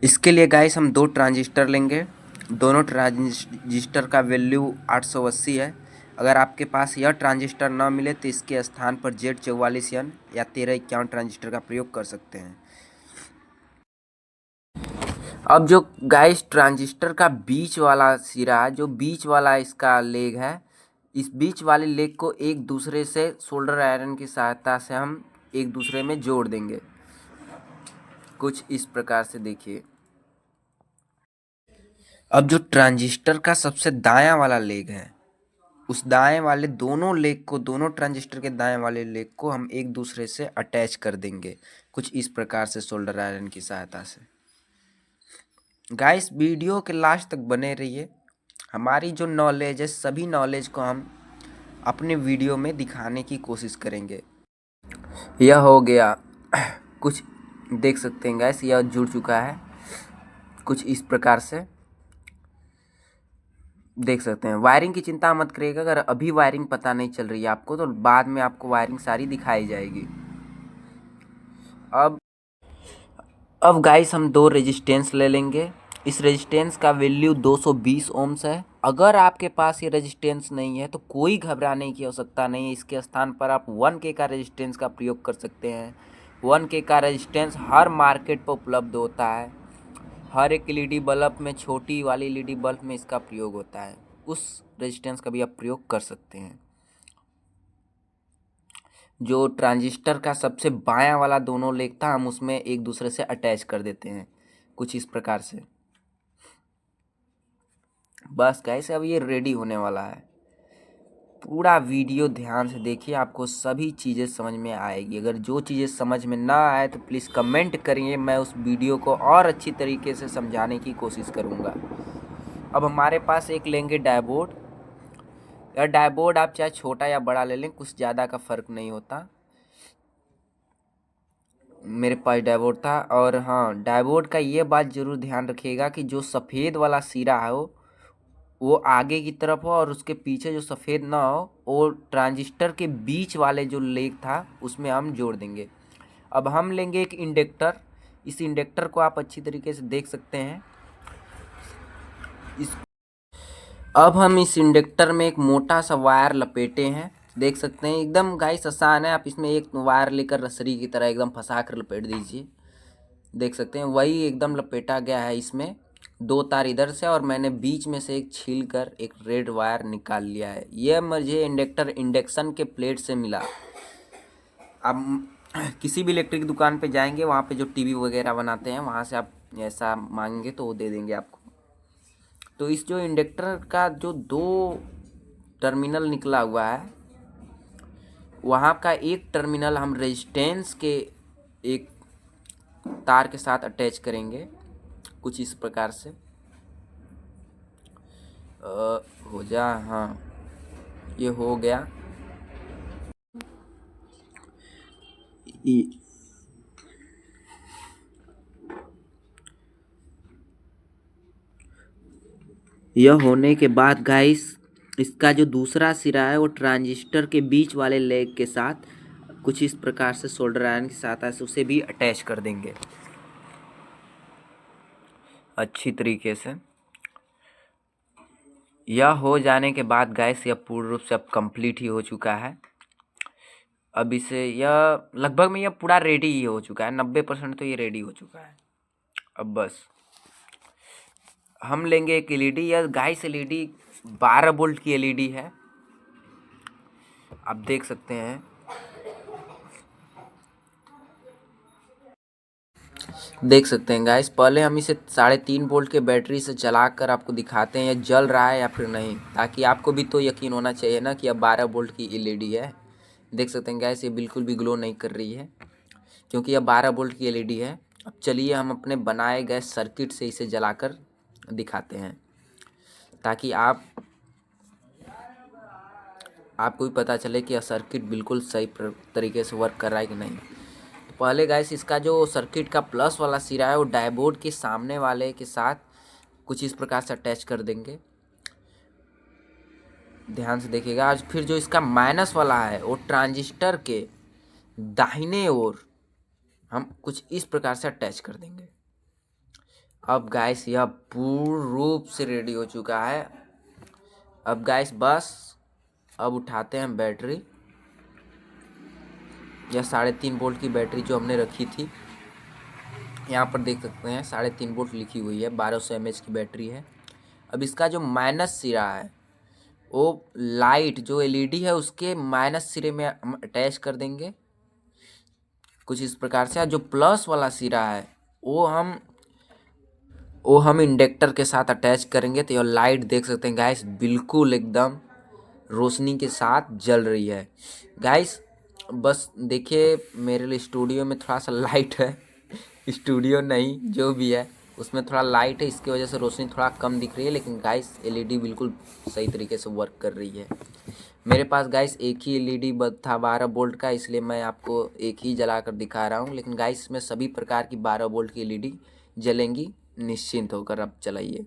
इसके लिए गाइस हम दो ट्रांजिस्टर लेंगे। दोनों ट्रांजिस्टर का वैल्यू 880 है। अगर आपके पास यह ट्रांजिस्टर ना मिले तो इसके स्थान पर Z44N या 1351 ट्रांजिस्टर का प्रयोग कर सकते हैं। अब जो गाइस ट्रांजिस्टर का बीच वाला सिरा, जो बीच वाला इसका लेग है, इस बीच वाले लेग को एक दूसरे से सोल्डर आयरन की सहायता से हम एक दूसरे में जोड़ देंगे। कुछ इस प्रकार से देखिए। अब जो ट्रांजिस्टर का सबसे दायां वाला लेग है, उस दाएं वाले दोनों लेग को, दोनों ट्रांजिस्टर के दाएं वाले लेग को हम एक दूसरे से अटैच कर देंगे कुछ इस प्रकार से सोल्डर आयरन की सहायता से। गाइस वीडियो के लास्ट तक बने रहिए। हमारी जो नॉलेज है, सभी नॉलेज को हम अपने वीडियो में दिखाने की कोशिश करेंगे। यह हो गया। कुछ देख सकते हैं गाइस, यह जुड़ चुका है कुछ इस प्रकार से देख सकते हैं। वायरिंग की चिंता मत करिएगा। अगर अभी वायरिंग पता नहीं चल रही है आपको, तो बाद में आपको वायरिंग सारी दिखाई जाएगी। अब गाइस हम दो रेजिस्टेंस ले लेंगे। इस रेजिस्टेंस का वैल्यू 220 ओम्स है। अगर आपके पास ये रेजिस्टेंस नहीं है तो कोई घबराने की आवश्यकता नहीं है। इसके स्थान पर आप 1K का रेजिस्टेंस का प्रयोग कर सकते हैं। 1K का रेजिस्टेंस हर मार्केट पर उपलब्ध होता है। हर एक एलईडी बल्ब में, छोटी वाली एलईडी बल्ब में इसका प्रयोग होता है। उस रेजिस्टेंस का भी आप प्रयोग कर सकते हैं। जो ट्रांजिस्टर का सबसे बायां वाला दोनों लेग था, हम उसमें एक दूसरे से अटैच कर देते हैं कुछ इस प्रकार से। बस गाइस अब ये रेडी होने वाला है। पूरा वीडियो ध्यान से देखिए, आपको सभी चीज़ें समझ में आएगी। अगर जो चीज़ें समझ में ना आए तो प्लीज़ कमेंट करिए, मैं उस वीडियो को और अच्छी तरीके से समझाने की कोशिश करूँगा। अब हमारे पास एक लेंगे डायोड। यह डायोड आप चाहे छोटा या बड़ा ले लें, कुछ ज़्यादा का फ़र्क नहीं होता। मेरे पास डायोड था। और हाँ, डायोड का ये बात ज़रूर ध्यान रखिएगा कि जो सफ़ेद वाला सिरा है वो आगे की तरफ हो, और उसके पीछे जो सफ़ेद ना हो, वो ट्रांजिस्टर के बीच वाले जो लेग था उसमें हम जोड़ देंगे। अब हम लेंगे एक इंडक्टर। इस इंडक्टर को आप अच्छी तरीके से देख सकते हैं। अब हम इस इंडक्टर में एक मोटा सा वायर लपेटे हैं, देख सकते हैं। एकदम गाइस आसान है। आप इसमें एक वायर लेकर रसरी की तरह एकदम फंसा कर लपेट दीजिए। देख सकते हैं वही एकदम लपेटा गया है। इसमें दो तार इधर से, और मैंने बीच में से एक छील कर एक रेड वायर निकाल लिया है। यह मुझे इंडक्टर इंडक्शन के प्लेट से मिला। आप किसी भी इलेक्ट्रिक दुकान पे जाएंगे, वहाँ पे जो टीवी वगैरह बनाते हैं, वहाँ से आप ऐसा मांगेंगे तो वो दे देंगे आपको। तो इस जो इंडक्टर का जो दो टर्मिनल निकला हुआ है, वहाँ का एक टर्मिनल हम रेजिस्टेंस के एक तार के साथ अटैच करेंगे कुछ इस प्रकार से। हो जा, हाँ ये हो गया। यह होने के बाद गाइस, इसका जो दूसरा सिरा है वो ट्रांजिस्टर के बीच वाले लेग के साथ कुछ इस प्रकार से सोल्डर आयरन की सहायता से उसे भी अटैच कर देंगे अच्छी तरीके से। यह हो जाने के बाद गाइस, यह पूर्ण रूप से अब कंप्लीट ही हो चुका है। अब इसे यह लगभग में यह पूरा रेडी ही हो चुका है। 90% तो ये रेडी हो चुका है। अब बस हम लेंगे एक एलईडी। यह गाइस एलईडी 12 वोल्ट की एलईडी है, आप देख सकते हैं। देख सकते हैं गाइस, पहले हम इसे 3.5 वोल्ट के बैटरी से चलाकर आपको दिखाते हैं यह जल रहा है या फिर नहीं, ताकि आपको भी तो यकीन होना चाहिए ना कि यह 12 वोल्ट की एलईडी है। देख सकते हैं गाइस, ये बिल्कुल भी ग्लो नहीं कर रही है क्योंकि यह 12 वोल्ट की एलईडी है। अब चलिए हम अपने बनाए गए सर्किट से इसे जलाकर दिखाते हैं, ताकि आपको भी पता चले कि यह सर्किट बिल्कुल सही तरीके से वर्क कर रहा है कि नहीं। तो पहले गाइस, इसका जो सर्किट का प्लस वाला सिरा है वो डायोड के सामने वाले के साथ कुछ इस प्रकार से अटैच कर देंगे। ध्यान से देखिएगा। आज फिर जो इसका माइनस वाला है वो ट्रांजिस्टर के दाहिने ओर हम कुछ इस प्रकार से अटैच कर देंगे। अब गाइस यह पूर्ण रूप से रेडी हो चुका है। अब गाइस बस अब उठाते हैं बैटरी। यह 3.5 वोल्ट की बैटरी जो हमने रखी थी, यहाँ पर देख सकते हैं 3.5 वोल्ट लिखी हुई है, 1200 mAh की बैटरी है। अब इसका जो माइनस सिरा है वो लाइट जो एलईडी है उसके माइनस सिरे में हम अटैच कर देंगे कुछ इस प्रकार से। जो प्लस वाला सिरा है वो हम इंडक्टर के साथ अटैच करेंगे। तो यह लाइट देख सकते हैं गाइस बिल्कुल एकदम रोशनी के साथ जल रही है। गाइस बस देखिए मेरे लिए स्टूडियो में थोड़ा सा लाइट है स्टूडियो नहीं जो भी है उसमें थोड़ा लाइट है, इसकी वजह से रोशनी थोड़ा कम दिख रही है, लेकिन गाइस एलईडी बिल्कुल सही तरीके से वर्क कर रही है। मेरे पास गाइस एक ही एलईडी बल्ब था 12 वोल्ट का, इसलिए मैं आपको एक ही जलाकर दिखा रहा हूँ, लेकिन गाइस इसमें सभी प्रकार की 12 वोल्ट की एलईडी जलेंगी। निश्चिंत होकर अब चलाइए।